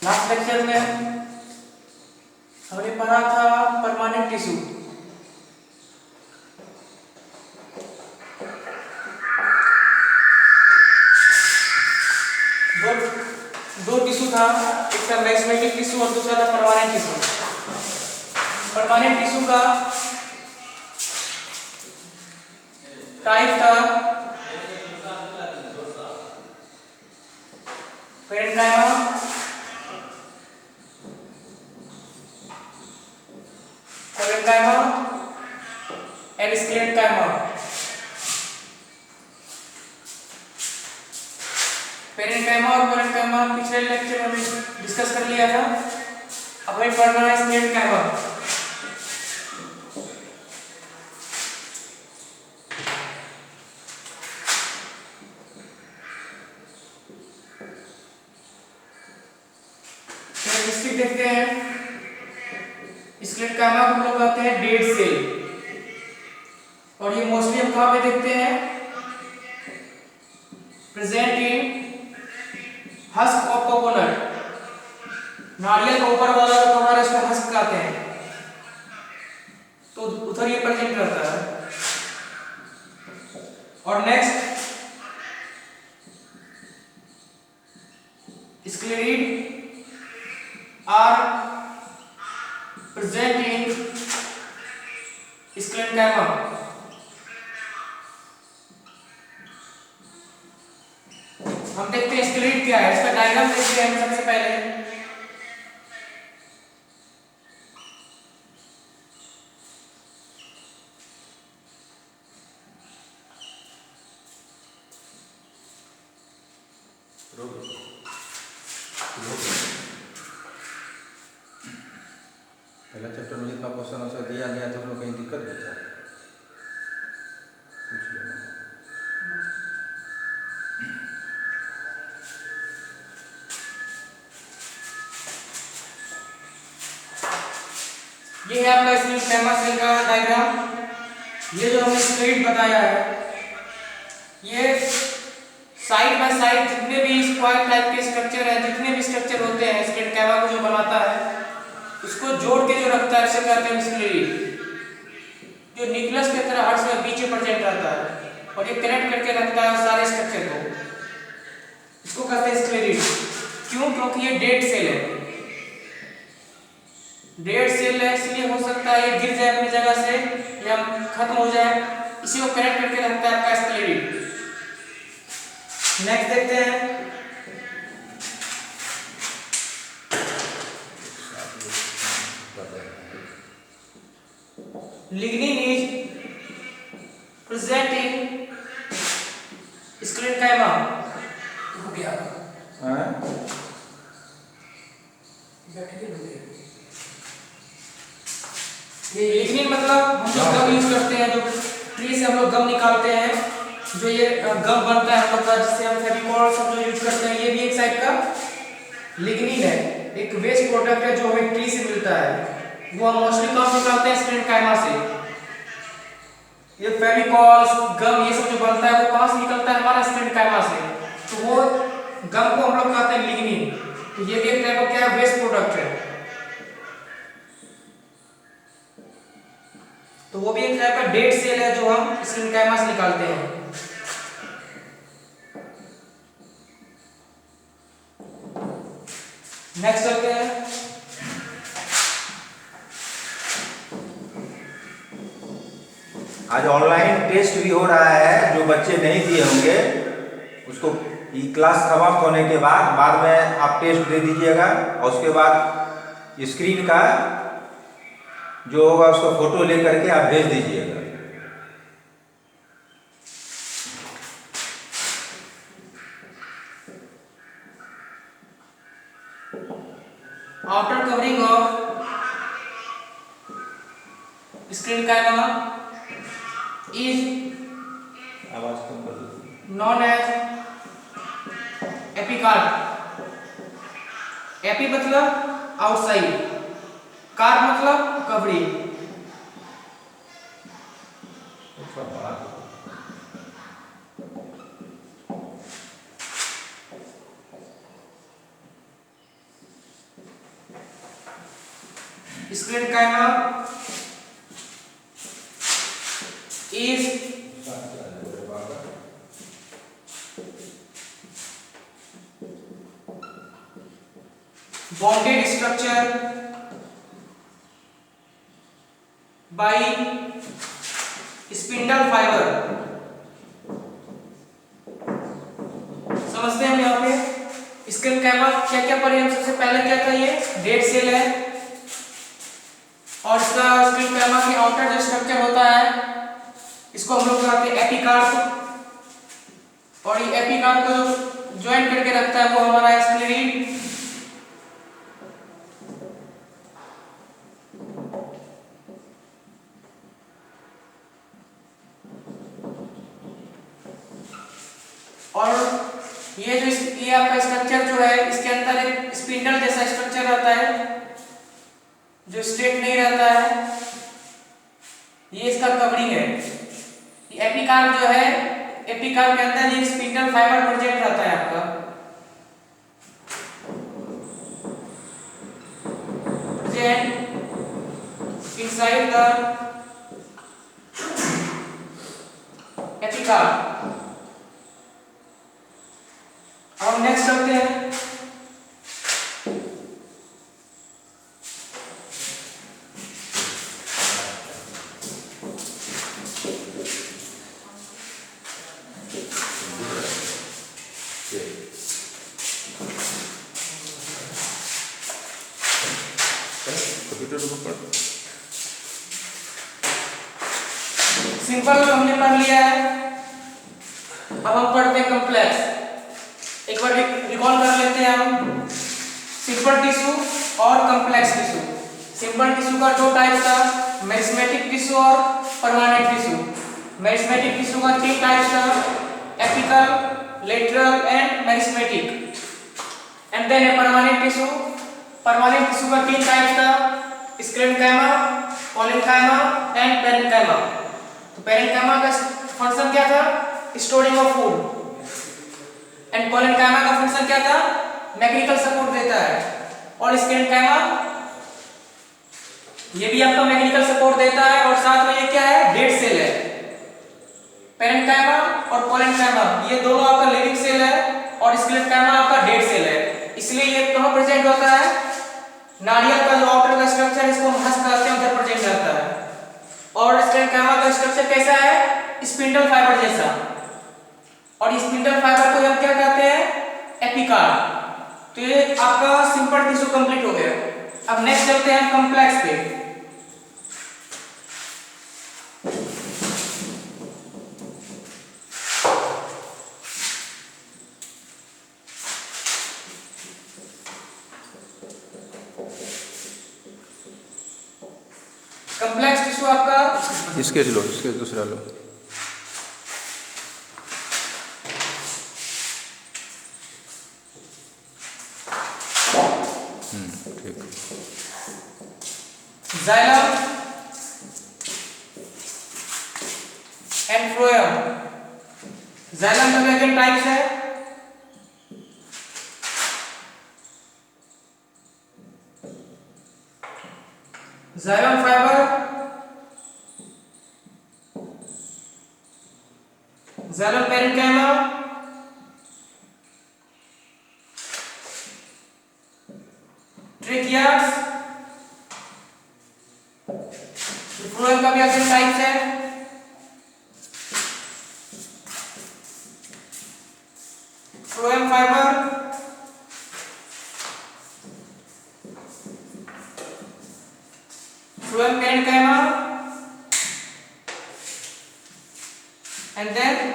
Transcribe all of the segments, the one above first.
Last lecture में हमने पढ़ा था परमानेंट टिश्यू। दो टिश्यू था, एक था मैग्नेटिक टिश्यू और दूसरा था परमानेंट टिश्यू। परमानेंट टिश्यू का टाइप था parenchyma, parenchyma and sclerenchyma. Parenchyma और पेरेन्काइमा पिछले लेक्चर में डिस्कस कर लिया था। अब हमें पढ़ना है स्क्लेरेन्काइमा। कैरेक्टरिस्टिक देखते हैं। स्क्लेरेन्काइमा को हम लोग कहते हैं डेड सेल, और ये मोस्टली हम कहाँ पे देखते हैं? Present in husk of coconut. नारियल का ऊपर वाला जो कवर है इसको हस्क कहते हैं, तो उधर ये प्रेजेंट रहता है। और next sclereid are present in sclerenchyma. हम देखते हैं स्क्लेरिड क्या है, इसका डायग्राम देखते हैं सबसे पहले। पहला चैप्टर में जितना क्वेश्चन आंसर दिया गया तो उसमें कहीं दिक्कत होता है, पूछ लेना। ये है आपका स्क्लेरेन्काइमा सेल का डायग्राम। ये जो हमने स्क्लेरिड बताया है, ये साइड बाय साइड जितने भी स्क्वायर टाइप के स्ट्रक्चर है, जितने भी स्ट्रक्चर होते हैं स्क्लेरेन्काइमा को जो बनाता है, उसको जोड़ के जो रखता है उसे कहते हैं स्क्लेरिड। जो न्यूक्लियस की तरह हर समय बीच में प्रेजेंट रहता है और ये कनेक्ट करके रखता है सारे स्ट्रक्चर को, इसको कहते हैं स्क्लेरिड। क्यों? क्योंकि ये डेड सेल है। डेड सेल है इसलिए हो सकता है ये गिर जाए अपनी जगह से या खत्म हो जाए, इसी को कनेक्ट करके रखता है आपका स्क्लेरिड। नेक्स्ट देखते हैं। Lignin is present in sclerenchyma. हो गया ये लिग्निन मतलब हम लोग गम यूज करते हैं, जो ट्री से हम लोग गम निकालते हैं, जो ये गम बनता है हम लोग का, जिससे हम फेविकॉल सब लोग यूज करते हैं। ये भी एक साइड का लिग्निन है, एक वेस्ट प्रोडक्ट है जो हमें ट्री से मिलता है। वो हम मोस्टली कहाँ से निकालते हैं? स्क्लेरेन्काइमा से। ये फेविकॉल गम ये सब जो बनता है वो कहाँ से निकलता है? हमारा स्क्लेरेन्काइमा से। तो वो गम को हम लोग कहते हैं लिग्निन। तो ये भी एक टाइप का क्या है? वेस्ट प्रोडक्ट है। तो वो भी एक टाइप का डेड सेल है जो हम स्क्लेरेन्काइमा से निकालते हैं। नेक्स्ट चलते हैं। आज ऑनलाइन टेस्ट भी हो रहा है, जो बच्चे नहीं दिए होंगे उसको क्लास समाप्त होने के बाद में आप टेस्ट दे दीजिएगा, और उसके बाद स्क्रीन का जो होगा उसको फोटो लेकर के आप भेज दीजिएगा। Outer covering of sclerenchyma is known as epicarp. Epi मतलब आउटसाइड, कार्ड मतलब covering. sclerenchyma is bonded structure by spindle fiber। समझते हैं हम यहाँ पे स्क्लेरेंकाइमा क्या क्या पढ़े हम। सबसे पहले क्या था, ये डेड सेल है और इसका स्क्लेरेंकाइमा के आउटर जो स्ट्रक्चर होता है इसको हम लोग कहते हैं एपिकार्प, और ये एपिकार्प को जो ज्वाइन करके रखता है वो हमारा स्क्लेरिड। और ये आपका स्ट्रक्चर जो है इसके अंदर एक स्पिंडल जैसा स्ट्रक्चर रहता है जो स्ट्रेट नहीं रहता है, ये इसका कवरिंग है। एपिकार्प जो है, एपिकार्प के अंदर ये स्पिंडल फाइबर प्रेजेंट रहता है आपका। Present inside the epicarp. अब नेक्स्ट चलते हैं सिंपल हमने पढ़ लिया है, अब हम पढ़ते हैं कॉम्प्लेक्स। एक बार रिकॉल कर लेते हैं हम सिंपल टिश्यू और कॉम्प्लेक्स टिश्यू। सिंपल टिश्यू का दो टाइप था, मेरिस्मेटिक टिश्यू और परमानेंट टिश्यू। मेरिस्मेटिक टिश्यू का तीन टाइप्स था, apical, lateral and meristematic. And then permanent tissue. Permanent tissue का तीन टाइप्स था, स्क्लेरेंकाइमा, कोलेनकाइमा एंड पेरेन्काइमा। तो पेरेन्काइमा का फंक्शन क्या था, storing of food, and collenchyma का फंक्शन क्या था, मैकेनिकल सपोर्ट देता है। और स्क्लेरेंकाइमा ये भी आपका मैकेनिकल सपोर्ट देता है और साथ में ये क्या है, डेड सेल है। पेरेन्काइमा और कोलेनकाइमा ये दोनों आपका लिविंग सेल है और स्क्लेरेंकाइमा आपका डेड सेल है। इसलिए ये कहां प्रेजेंट होता है, नारियल का जो आउटर का स्ट्रक्चर इसको हम हस्क कहते हैं उधर प्रेजेंट रहता है। और स्क्लेरेंकाइमा का स्ट्रक्चर कैसा है, स्पिंडल फाइबर जैसा, और स्पिंडल फाइबर को हम क्या कहते हैं, एपिकार्प। तो ये आपका सिंपल टिश्यू कंप्लीट हो गया। अब नेक्स्ट चलते हैं कॉम्प्लेक्स पे। कॉम्प्लेक्स टिश्यू आपका इसके लो, इसके दूसरा लो। ठीक। Xylem and phloem. जाइलम का क्या टाइप्स है, xylem fibre, xylem parenchyma, tracheas. Phloem का भी अगेन टाइप्स है, phloem fibre, phloem parenchyma, and then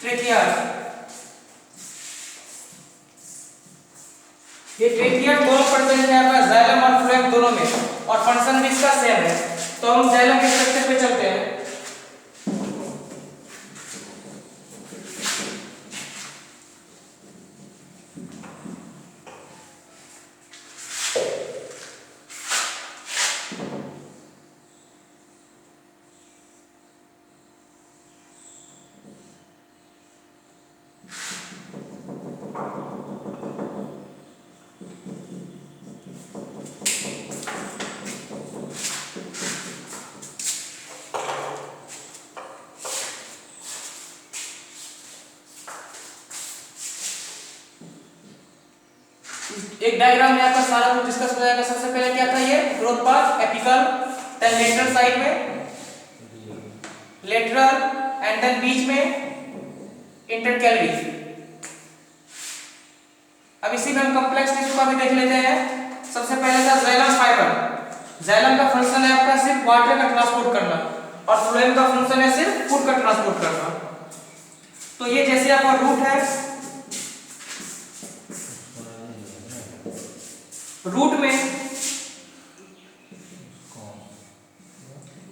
tracheas. ये ट्रेकिया दोनों प्रेजेंट है आपका जाइलम और फ्लोएम दोनों में, और फंक्शन भी इसका सेम है। तो हम जाइलम के स्ट्रक्चर पे चलते हैं। एक डायग्राम में आपका सारा कुछ डिस्कस हो जाएगा। सबसे पहले क्या था, ये growth path apical, then lateral side में लेटरल, एंड देन बीच में इंटरकैलरी। अब इसी में हम कॉम्प्लेक्स टिश्यू का भी देख लेते हैं। सबसे पहले था जाइलम फाइबर। जाइलम का फंक्शन है आपका सिर्फ वाटर का ट्रांसपोर्ट करना, और फ्लोएम का फंक्शन है सिर्फ फूड का ट्रांसपोर्ट करना। तो ये जैसे आपका रूट है, रूट में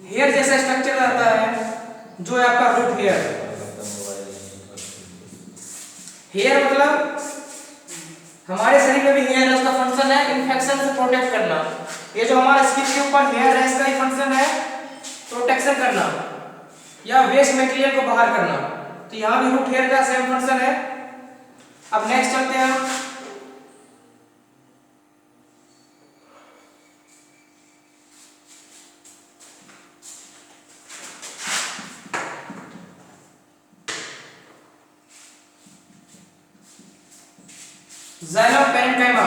हेयर जैसा स्ट्रक्चर रहता है, जो है आपका रूट हेयर। हेयर मतलब हमारे शरीर में भी हेयर है, उसका फंक्शन है इन्फेक्शन से प्रोटेक्ट करना। ये जो हमारा स्किन के ऊपर हेयर है, इसका ही फंक्शन है प्रोटेक्शन करना या वेस्ट मटेरियल को बाहर करना। तो यहाँ भी रूट हेयर का सेम फंक्शन है। अब नेक्स्ट चलते हैं। Xylem parenchyma.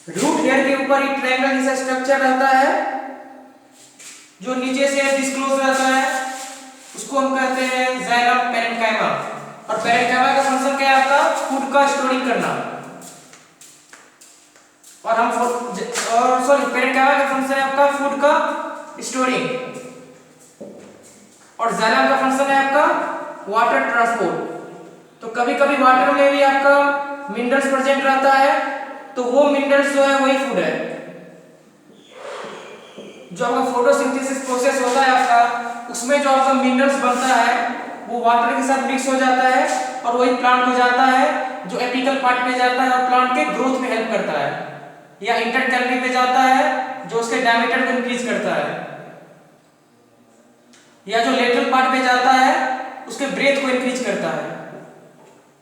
रूट हेयर के ऊपर एक ट्रायंगल जैसा स्ट्रक्चर रहता है, जो नीचे से डिस्क्लोज रहता है, उसको हम कहते हैं जाइलम पेरेन्काइमा। और पेरेन्काइमा का फंक्शन क्या है आपका, फूड का स्टोरिंग करना। और हम पेरेन्काइमा का फंक्शन है आपका फूड का स्टोरिंग, और जाइलम का फंक्शन है आपका वाटर ट्रांसपोर्ट। तो कभी कभी वाटर में भी आपका मिनरल्स प्रेजेंट रहता है, तो वो मिनरल्स जो है वही फूड है। जो आपका फोटोसिंथेसिस प्रोसेस होता है आपका, उसमें जो आपका मिनरल्स बनता है वो वाटर के साथ मिक्स हो जाता है, और वही प्लांट को जाता है, जो एपिकल पार्ट में जाता है और प्लांट के ग्रोथ में हेल्प करता है, या इंटरकैलरी में जाता है जो उसके डायमीटर को इंक्रीज करता है, या जो लेटरल पार्ट में जाता है उसके ब्रेथ को इंक्रीज करता है।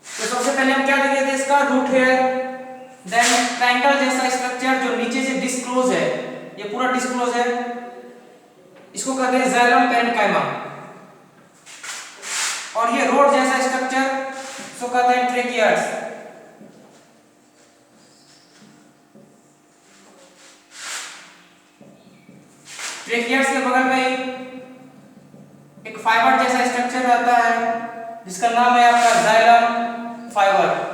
तो सबसे पहले हम क्या देखे थे, इसका रूट हेयर, देन ट्रायंगल जैसा स्ट्रक्चर जो नीचे से डिस्क्लोज है, ये पूरा डिस्क्लोज है, इसको कहते हैं जाइलम पेरेन्काइमा। और ये रोड जैसा स्ट्रक्चर, इसको कहते हैं ट्रेकियास। ट्रेकियास के बगल में एक फाइबर जैसा स्ट्रक्चर रहता है, जिसका नाम है आपका जाइलम फाइबर।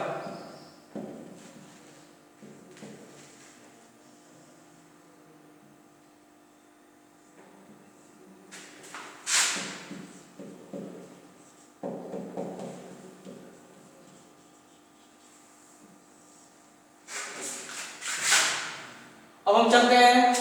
अब हम चलते हैं